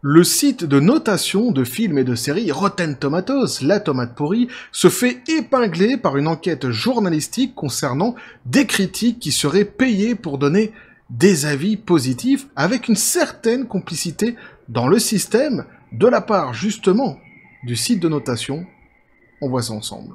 Le site de notation de films et de séries Rotten Tomatoes, la tomate pourrie, se fait épingler par une enquête journalistique concernant des critiques qui seraient payés pour donner des avis positifs avec une certaine complicité dans le système de la part justement du site de notation. On voit ça ensemble.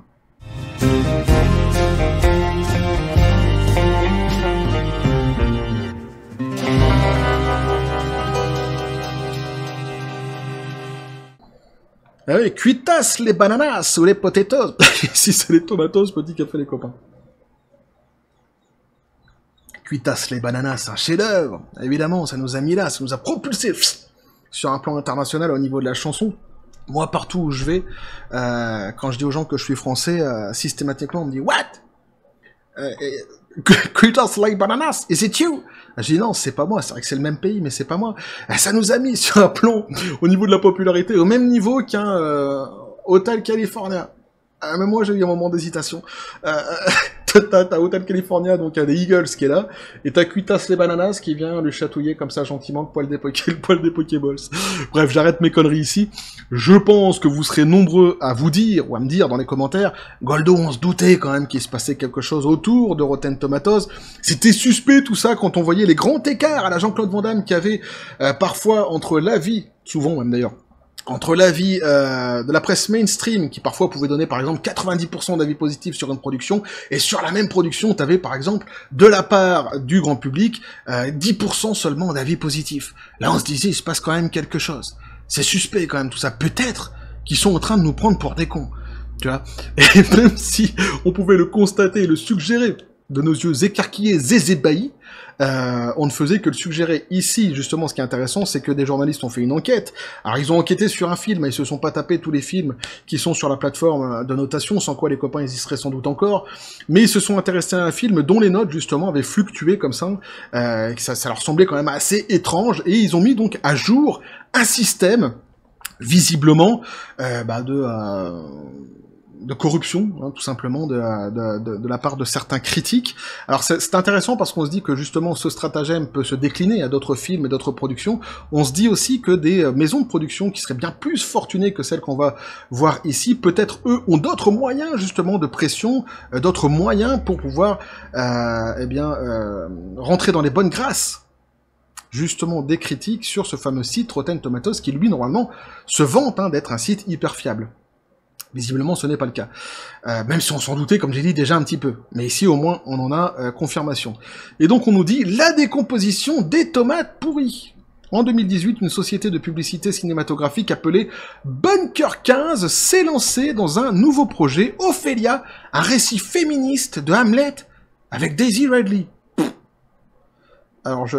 Ah oui, cuitas les bananas ou les potatoes. Si c'est les tomatos, petit café les copains. Cuitas les bananas, c'est un chef-d'œuvre. Évidemment, ça nous a mis là, ça nous a propulsé sur un plan international au niveau de la chanson. Moi, partout où je vais, quand je dis aux gens que je suis français, systématiquement, on me dit « What? Cuitas like bananas, is it you ?» Je dis non, c'est pas moi, c'est vrai que c'est le même pays, mais c'est pas moi. Ça nous a mis sur un plan, au niveau de la popularité, au même niveau qu'un Hotel California. Même moi, j'ai eu un moment d'hésitation. T'as Hotel California, donc il y a des Eagles qui est là, et t'as Cuitas les bananas qui vient le chatouiller comme ça gentiment, le poil des Pokéballs. Bref, j'arrête mes conneries ici. Je pense que vous serez nombreux à vous dire, ou à me dire dans les commentaires, Goldo, on se doutait quand même qu'il se passait quelque chose autour de Rotten Tomatoes. C'était suspect tout ça quand on voyait les grands écarts à la Jean-Claude Van Damme qu'il y avait parfois entre l'avis, souvent même d'ailleurs, entre l'avis de la presse mainstream, qui parfois pouvait donner par exemple 90% d'avis positifs sur une production, et sur la même production, t'avais par exemple, de la part du grand public, 10% seulement d'avis positifs. Là on se disait, il se passe quand même quelque chose. C'est suspect quand même tout ça. Peut-être qu'ils sont en train de nous prendre pour des cons. Tu vois. Et même si on pouvait le constater et le suggérer de nos yeux écarquillés et ébahis, on ne faisait que le suggérer. Ici, justement, ce qui est intéressant, c'est que des journalistes ont fait une enquête. Alors, ils ont enquêté sur un film, ils se sont pas tapés tous les films qui sont sur la plateforme de notation, sans quoi les copains ils y seraient sans doute encore, mais ils se sont intéressés à un film dont les notes, justement, avaient fluctué comme ça, ça leur semblait quand même assez étrange, et ils ont mis donc à jour un système, visiblement, de corruption, hein, tout simplement, de la part de certains critiques. Alors c'est intéressant parce qu'on se dit que justement ce stratagème peut se décliner à d'autres films et d'autres productions. On se dit aussi que des maisons de production qui seraient bien plus fortunées que celles qu'on va voir ici, peut-être eux ont d'autres moyens justement de pression, d'autres moyens pour pouvoir rentrer dans les bonnes grâces justement des critiques sur ce fameux site Rotten Tomatoes qui lui normalement se vante d'être un site hyper fiable. Visiblement, ce n'est pas le cas. Même si on s'en doutait, comme j'ai dit, déjà un petit peu. Mais ici, au moins, on en a confirmation. Et donc, on nous dit la décomposition des tomates pourries. En 2018, une société de publicité cinématographique appelée Bunker 15 s'est lancée dans un nouveau projet, Ophélia, un récit féministe de Hamlet avec Daisy Ridley. Alors, je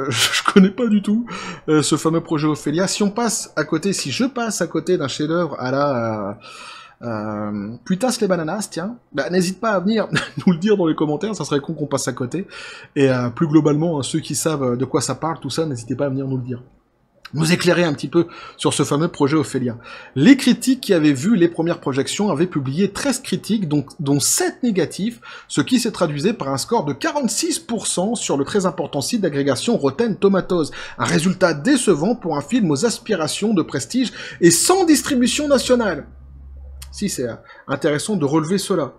connais pas du tout ce fameux projet Ophélia. Si je passe à côté d'un chef-d'œuvre à la... Putas les bananas, tiens, n'hésite pas à venir nous le dire dans les commentaires, ça serait con qu'on passe à côté, et plus globalement, ceux qui savent de quoi ça parle, tout ça, n'hésitez pas à venir nous le dire. Nous éclairer un petit peu sur ce fameux projet Ophélia. Les critiques qui avaient vu les premières projections avaient publié 13 critiques, dont 7 négatifs, ce qui s'est traduisé par un score de 46% sur le très important site d'agrégation Rotten Tomatoes. Un résultat décevant pour un film aux aspirations de prestige et sans distribution nationale. Si, c'est intéressant de relever cela.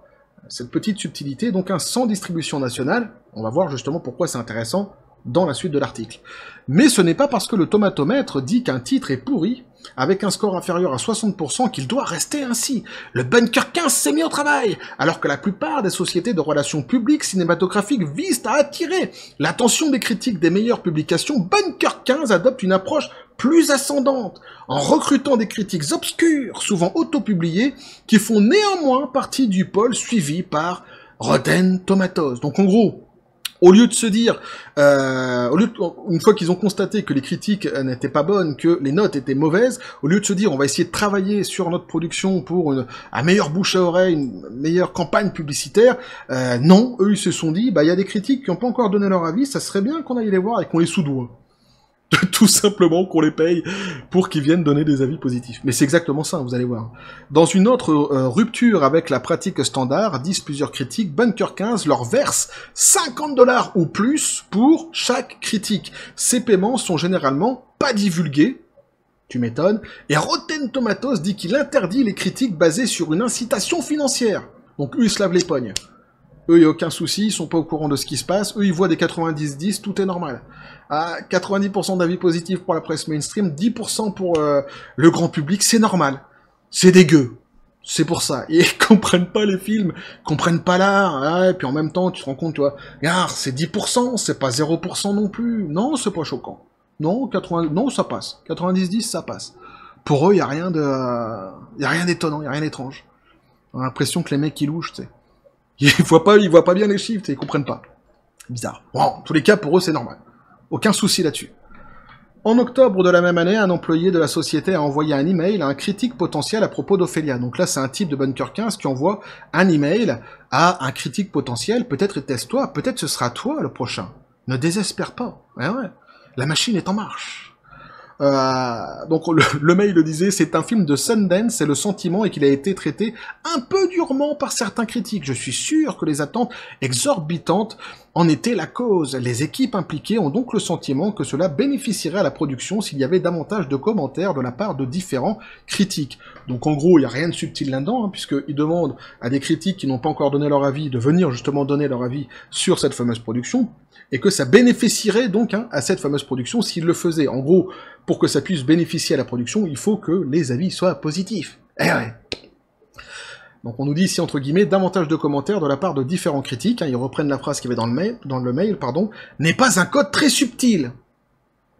Cette petite subtilité, donc sans distribution nationale, on va voir justement pourquoi c'est intéressant dans la suite de l'article. Mais ce n'est pas parce que le tomatomètre dit qu'un titre est pourri, avec un score inférieur à 60%, qu'il doit rester ainsi. Le Bunker 15 s'est mis au travail, alors que la plupart des sociétés de relations publiques cinématographiques visent à attirer l'attention des critiques des meilleures publications. Bunker 15 adopte une approche plus ascendante, en recrutant des critiques obscures, souvent auto-publiées, qui font néanmoins partie du pôle suivi par Rotten Tomatoes. Donc en gros, au lieu de se dire, une fois qu'ils ont constaté que les critiques n'étaient pas bonnes, que les notes étaient mauvaises, au lieu de se dire on va essayer de travailler sur notre production pour un meilleur bouche à oreille, une meilleure campagne publicitaire, non, eux ils se sont dit, il y a des critiques qui n'ont pas encore donné leur avis, ça serait bien qu'on aille les voir et qu'on les soudoie. Tout simplement qu'on les paye pour qu'ils viennent donner des avis positifs. Mais c'est exactement ça, vous allez voir. Dans une autre rupture avec la pratique standard, disent plusieurs critiques, Bunker 15 leur verse 50$ ou plus pour chaque critique. Ces paiements sont généralement pas divulgués, Tu m'étonnes. Et Rotten Tomatoes dit qu'il interdit les critiques basées sur une incitation financière. Donc eux, ils se lavent les pognes. Eux, il n'y a aucun souci, ils sont pas au courant de ce qui se passe. Eux, ils voient des 90-10, tout est normal. À 90% d'avis positifs pour la presse mainstream, 10% pour le grand public, c'est normal. C'est dégueu. C'est pour ça. Et ils comprennent pas les films, ils comprennent pas l'art. Ouais, et puis en même temps, tu te rends compte, tu vois, regarde, c'est 10%, c'est pas 0% non plus. Non, c'est pas choquant. Non, 80... non, ça passe. 90-10, ça passe. Pour eux, il y a rien d'étonnant, il y a rien d'étrange. On a l'impression que les mecs, ils louchent, tu sais. Ils voient pas bien les chiffres, ils comprennent pas. Bizarre. Bon, en tous les cas, pour eux, c'est normal. Aucun souci là-dessus. En octobre de la même année, un employé de la société a envoyé un email à un critique potentiel à propos d'Ophélia. Donc là, c'est un type de Bunker 15 qui envoie un email à un critique potentiel. Peut-être était-ce toi, peut-être ce sera toi le prochain. Ne désespère pas. Ouais, ouais. La machine est en marche. Donc le mail le disait, c'est un film de Sundance, c'est le sentiment et qu'il a été traité un peu durement par certains critiques. Je suis sûr que les attentes exorbitantes en étaient la cause. Les équipes impliquées ont donc le sentiment que cela bénéficierait à la production s'il y avait davantage de commentaires de la part de différents critiques. Donc en gros, il n'y a rien de subtil là-dedans, hein, puisqu'ils demandent à des critiques qui n'ont pas encore donné leur avis de venir justement donner leur avis sur cette fameuse production, et que ça bénéficierait donc à cette fameuse production s'ils le faisaient. En gros, pour que ça puisse bénéficier à la production, il faut que les avis soient positifs. Eh ouais. Donc on nous dit ici, entre guillemets, davantage de commentaires de la part de différents critiques, ils reprennent la phrase qui avait dans le mail, n'est pas un code très subtil.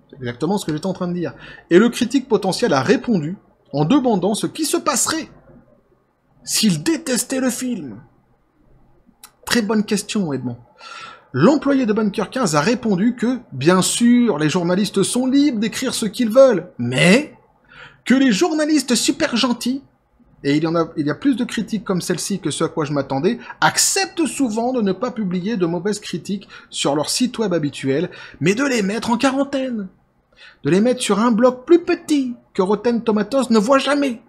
C'est exactement ce que j'étais en train de dire. Et le critique potentiel a répondu en demandant ce qui se passerait s'il détestait le film. Très bonne question, Edmond. L'employé de Bunker 15 a répondu que, bien sûr, les journalistes sont libres d'écrire ce qu'ils veulent, mais que les journalistes super gentils, et il y a plus de critiques comme celle-ci que ce à quoi je m'attendais, acceptent souvent de ne pas publier de mauvaises critiques sur leur site web habituel, mais de les mettre en quarantaine. De les mettre sur un blog plus petit que Rotten Tomatoes ne voit jamais.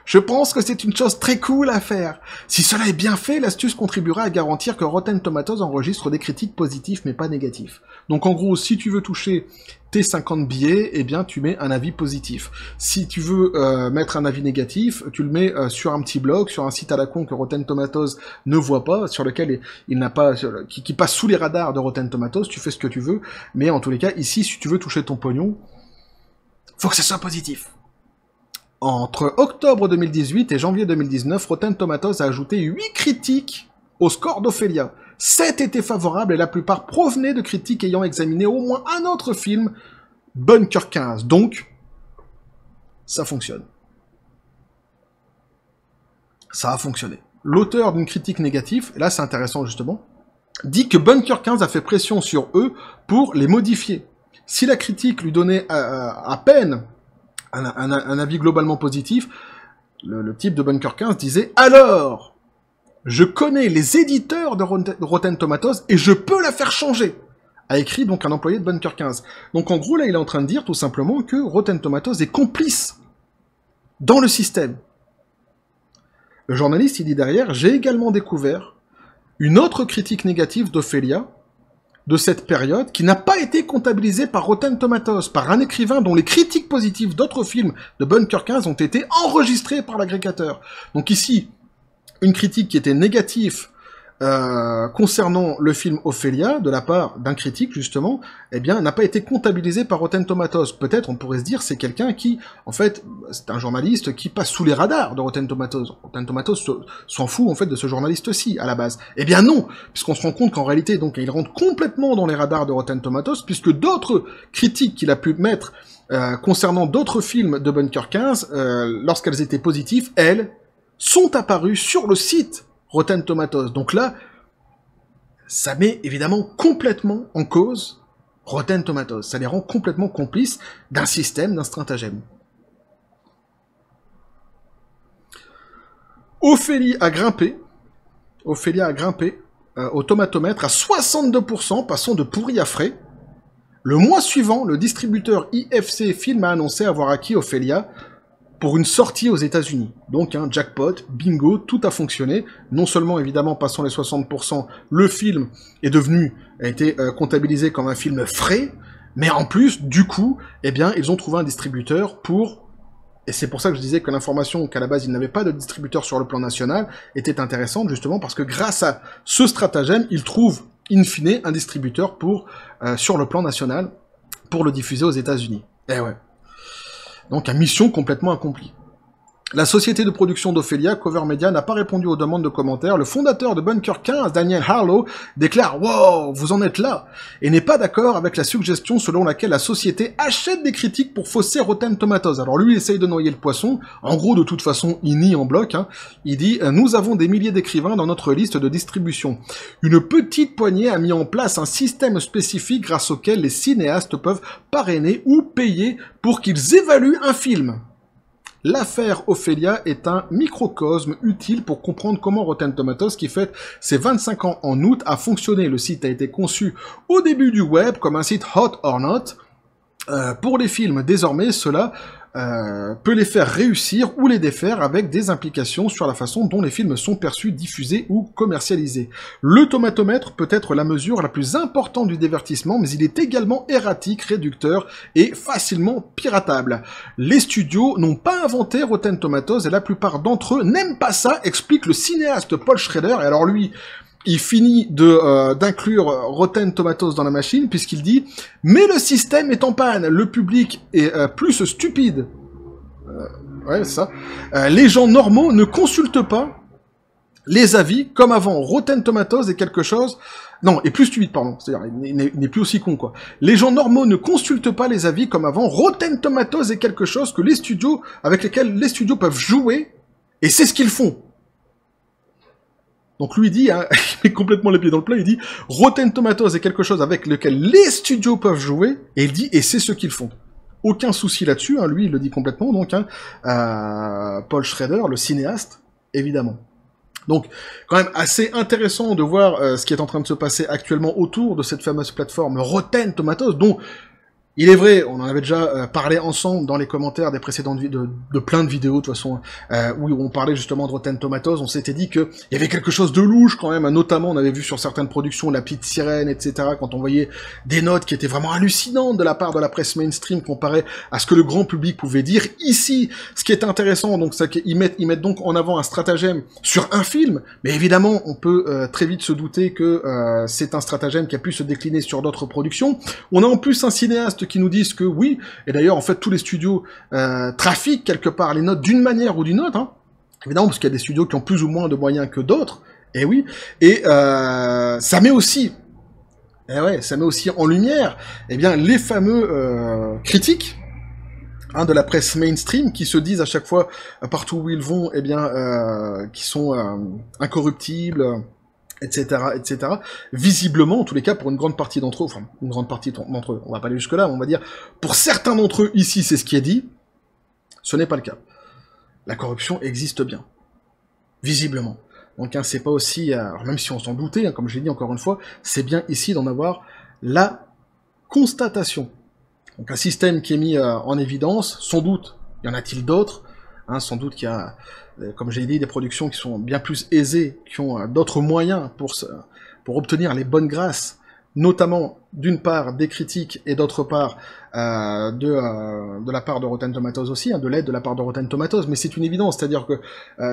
Je pense que c'est une chose très cool à faire. Si cela est bien fait, l'astuce contribuera à garantir que Rotten Tomatoes enregistre des critiques positives mais pas négatifs. Donc en gros, si tu veux toucher tes 50 billets, eh bien tu mets un avis positif. Si tu veux mettre un avis négatif, tu le mets sur un petit blog, sur un site à la con que Rotten Tomatoes ne voit pas, sur lequel il n'a pas, qui passe sous les radars de Rotten Tomatoes, tu fais ce que tu veux, mais en tous les cas, ici, si tu veux toucher ton pognon, faut que ça soit positif. Entre octobre 2018 et janvier 2019, Rotten Tomatoes a ajouté 8 critiques au score d'Ophélia. 7 étaient favorables et la plupart provenaient de critiques ayant examiné au moins un autre film, Bunker 15. Donc, ça fonctionne. Ça a fonctionné. L'auteur d'une critique négative, et là c'est intéressant justement, dit que Bunker 15 a fait pression sur eux pour les modifier. Si la critique lui donnait à peine un avis globalement positif, le type de Bunker 15 disait « Alors, je connais les éditeurs de Rotten Tomatoes et je peux la faire changer !» a écrit donc un employé de Bunker 15. Donc en gros, là, il est en train de dire tout simplement que Rotten Tomatoes est complice dans le système. Le journaliste, il dit derrière « J'ai également découvert une autre critique négative d'Ophélia, de cette période, qui n'a pas été comptabilisée par Rotten Tomatoes, par un écrivain dont les critiques positives d'autres films de Bunker 15 ont été enregistrées par l'agrégateur. » Donc ici, une critique qui était négative concernant le film Ophélia, de la part d'un critique, justement, eh bien, n'a pas été comptabilisée par Rotten Tomatoes. Peut-être, on pourrait se dire, c'est quelqu'un qui, en fait, c'est un journaliste qui passe sous les radars de Rotten Tomatoes. Rotten Tomatoes s'en fout, en fait, de ce journaliste-ci, à la base. Eh bien non, puisqu'on se rend compte qu'en réalité, donc, il rentre complètement dans les radars de Rotten Tomatoes, puisque d'autres critiques qu'il a pu mettre concernant d'autres films de Bunker 15, lorsqu'elles étaient positives, elles sont apparues sur le site Rotten Tomatoes. Donc là, ça met évidemment complètement en cause Rotten Tomatoes. Ça les rend complètement complices d'un système, d'un stratagème. Ophélie a grimpé au tomatomètre à 62%, passant de pourri à frais. Le mois suivant, le distributeur IFC Film a annoncé avoir acquis Ophélia pour une sortie aux États-Unis. Donc, jackpot, bingo, tout a fonctionné. Non seulement, évidemment, passant les 60%, le film a été comptabilisé comme un film frais, mais en plus, du coup, eh bien, ils ont trouvé un distributeur pour Et c'est pour ça que je disais que l'information qu'à la base il n'avait pas de distributeur sur le plan national était intéressante, justement parce que grâce à ce stratagème, il trouve in fine un distributeur pour sur le plan national pour le diffuser aux États-Unis. Eh ouais. Donc, une mission complètement accomplie. La société de production d'Ophélia, Cover Media, n'a pas répondu aux demandes de commentaires. Le fondateur de Bunker 15, Daniel Harlow, déclare « Wow, vous en êtes là !» et n'est pas d'accord avec la suggestion selon laquelle la société achète des critiques pour fausser Rotten Tomatoes. Alors lui, il essaye de noyer le poisson. En gros, de toute façon, il nie en bloc. Hein. Il dit « Nous avons des milliers d'écrivains dans notre liste de distribution. Une petite poignée a mis en place un système spécifique grâce auquel les cinéastes peuvent parrainer ou payer pour qu'ils évaluent un film. » L'affaire Ophélia est un microcosme utile pour comprendre comment Rotten Tomatoes, qui fête ses 25 ans en août, a fonctionné. Le site a été conçu au début du web comme un site hot or not. Pour les films, désormais, cela peut les faire réussir ou les défaire avec des implications sur la façon dont les films sont perçus, diffusés ou commercialisés. Le tomatomètre peut être la mesure la plus importante du divertissement, mais il est également erratique, réducteur et facilement piratable. Les studios n'ont pas inventé Rotten Tomatoes et la plupart d'entre eux n'aiment pas ça, explique le cinéaste Paul Schrader. Et alors lui, il finit d'inclure Rotten Tomatoes dans la machine, puisqu'il dit « Mais le système est en panne, le public est plus stupide. » Ouais, c'est ça. Les gens normaux ne consultent pas les avis comme avant. Rotten Tomatoes est quelque chose... Non, est plus stupide, pardon. C'est-à-dire, il n'est plus aussi con, quoi. Les gens normaux ne consultent pas les avis comme avant. Rotten Tomatoes est quelque chose que les studios, avec lesquels les studios peuvent jouer, et c'est ce qu'ils font. Donc lui dit, hein, il met complètement les pieds dans le plat, il dit « Rotten Tomatoes est quelque chose avec lequel les studios peuvent jouer », et il dit « et c'est ce qu'ils font ». Aucun souci là-dessus, hein, lui il le dit complètement, donc hein, Paul Schrader, le cinéaste, évidemment. Donc, quand même assez intéressant de voir ce qui est en train de se passer actuellement autour de cette fameuse plateforme Rotten Tomatoes, dont... Il est vrai, on en avait déjà parlé ensemble dans les commentaires des précédentes de plein de vidéos, de toute façon, où on parlait justement de Rotten Tomatoes, on s'était dit qu'il y avait quelque chose de louche quand même, notamment on avait vu sur certaines productions La Petite Sirène, etc., quand on voyait des notes qui étaient vraiment hallucinantes de la part de la presse mainstream comparé à ce que le grand public pouvait dire. Ici, ce qui est intéressant, donc, c'est qu'ils mettent donc en avant un stratagème sur un film, mais évidemment, on peut très vite se douter que c'est un stratagème qui a pu se décliner sur d'autres productions. On a en plus un cinéaste qui nous disent que oui, et d'ailleurs en fait tous les studios trafiquent quelque part les notes d'une manière ou d'une autre, hein, évidemment parce qu'il y a des studios qui ont plus ou moins de moyens que d'autres, et oui, et ça met aussi en lumière eh bien, les fameux critiques hein, de la presse mainstream qui se disent à chaque fois, partout où ils vont, eh bien, qui sont incorruptibles, etc., etc. Visiblement, en tous les cas, pour une grande partie d'entre eux, enfin, une grande partie d'entre eux, on va pas aller jusque-là, mais on va dire, pour certains d'entre eux, ici, c'est ce qui est dit, ce n'est pas le cas. La corruption existe bien. Visiblement. Donc, hein, c'est pas aussi, alors même si on s'en doutait, hein, comme je l'ai dit encore une fois, c'est bien ici d'en avoir la constatation. Donc, un système qui est mis en évidence, sans doute, y en a-t-il d'autres, hein, sans doute qu'il y a, comme j'ai dit, des productions qui sont bien plus aisées, qui ont d'autres moyens pour obtenir les bonnes grâces, notamment, d'une part, des critiques, et d'autre part, de la part de Rotten Tomatoes aussi, hein, de l'aide de la part de Rotten Tomatoes, mais c'est une évidence, c'est-à-dire que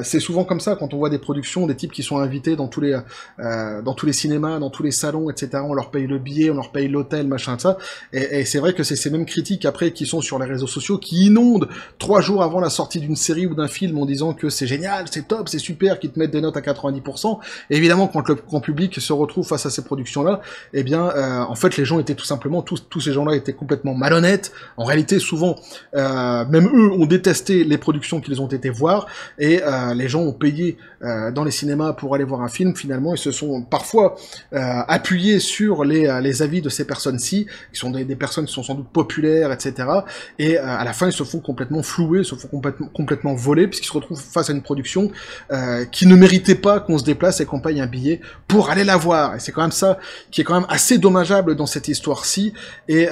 c'est souvent comme ça, quand on voit des productions, des types qui sont invités dans tous les cinémas, dans tous les salons, etc., on leur paye le billet, on leur paye l'hôtel, machin, ça, et c'est vrai que c'est ces mêmes critiques, après, qui sont sur les réseaux sociaux, qui inondent 3 jours avant la sortie d'une série ou d'un film en disant que c'est génial, c'est top, c'est super, qui te mettent des notes à 90%, et évidemment, quand le grand public se retrouve face à ces productions-là, eh bien, en fait, les gens étaient tout simplement, tous ces gens-là étaient complètement malhonnêtes. En réalité, souvent, même eux ont détesté les productions qu'ils ont été voir, et les gens ont payé dans les cinémas pour aller voir un film. Finalement, ils se sont parfois appuyés sur les avis de ces personnes-ci, qui sont des personnes qui sont sans doute populaires, etc. Et à la fin, ils se font complètement flouer, se font complètement voler, puisqu'ils se retrouvent face à une production qui ne méritait pas qu'on se déplace et qu'on paye un billet pour aller la voir. Et c'est quand même ça qui est quand même assez dommageable dans cette histoire-ci, et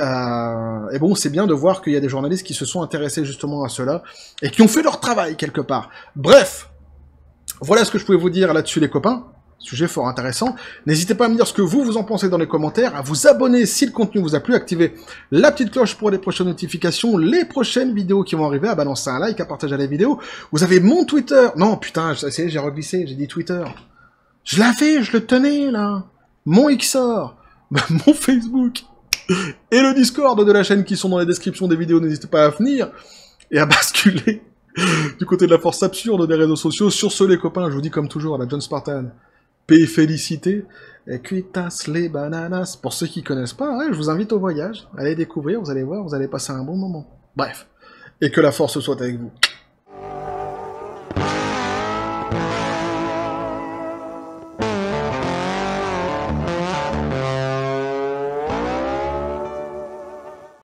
bon, c'est bien de voir qu'il y a des journalistes qui se sont intéressés justement à cela, et qui ont fait leur travail quelque part. Bref, voilà ce que je pouvais vous dire là-dessus les copains. Sujet fort intéressant. N'hésitez pas à me dire ce que vous en pensez dans les commentaires, à vous abonner si le contenu vous a plu, activer la petite cloche pour les prochaines notifications, les prochaines vidéos qui vont arriver, à balancer un like, à partager la vidéo. Vous avez mon Twitter. Non, putain, j'ai reglissé, j'ai dit Twitter. Je l'avais, je le tenais, là. Mon XOR, mon Facebook, et le Discord de la chaîne qui sont dans les descriptions des vidéos. N'hésitez pas à venir et à basculer du côté de la force absurde des réseaux sociaux. Sur ce, les copains, je vous dis comme toujours à la John Spartan, paix et félicité, et cuitas les bananas. Pour ceux qui connaissent pas, ouais, je vous invite au voyage. Allez découvrir, vous allez voir, vous allez passer un bon moment. Bref, et que la force soit avec vous.